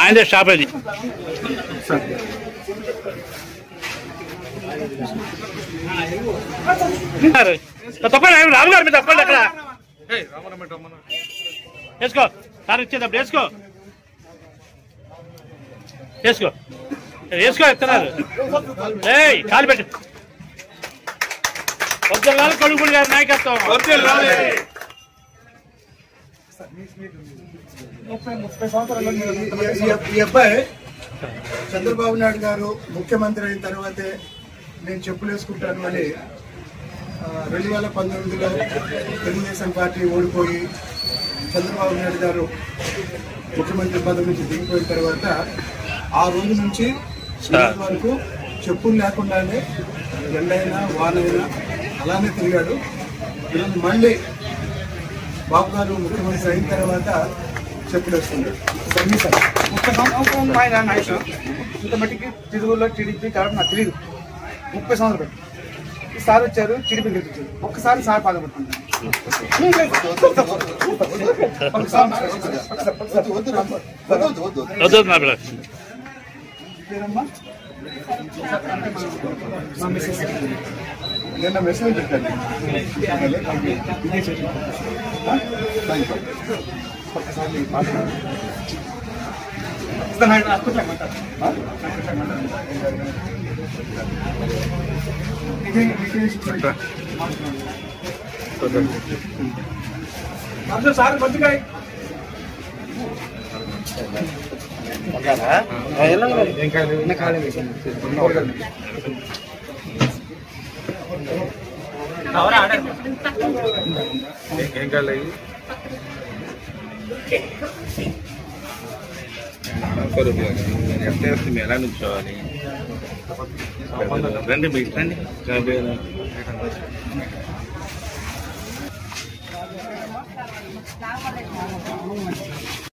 ఆయనదే షాప్ అది. తప్పండి రాము గారు, మీరు తప్పండి అక్కడ వేసుకో. సార్ ఇచ్చేటప్పుడు వేసుకో వేసుకో వేసుకో. ఎత్తున్నారు కాలు పెట్టు. వద్దరు కొడుకుడు గారి నాయకత్వం. ఈ అబ్బాయి చంద్రబాబు నాయుడు గారు ముఖ్యమంత్రి అయిన తర్వాతే నేను చెప్పులు వేసుకుంటాను అని 2019లో తెలుగుదేశం పార్టీ ఓడిపోయి చంద్రబాబు నాయుడు గారు ముఖ్యమంత్రి పదవి నుంచి దిగిపోయిన తర్వాత ఆ రోజు నుంచి వరకు చెప్పులు లేకుండానే ఎండైనా వానైనా అలానే తిరిగాడు. ఈరోజు మళ్ళీ బాబు గారు ముఖ్యమంత్రి అయిన తర్వాత చెప్పులు వేసుకున్నాడు. ఇంత మట్టికి తిరుగులో టీడీపీ కాబట్టి నాకు తెలియదు. 30 సంవత్సరాలు పెట్టి ఈసారి వచ్చారు, టీడీపీ గెలిపించారు. ఒక్కసారి సార్ బాధపడుతున్నాను. నిన్న మెసేజ్ పెట్టండి. సార్ మంచిగా ఏం కాలేదు. ఎట్లా వస్తుంది, ఎలా నుంచోవాలి? రండి మీకు రండి.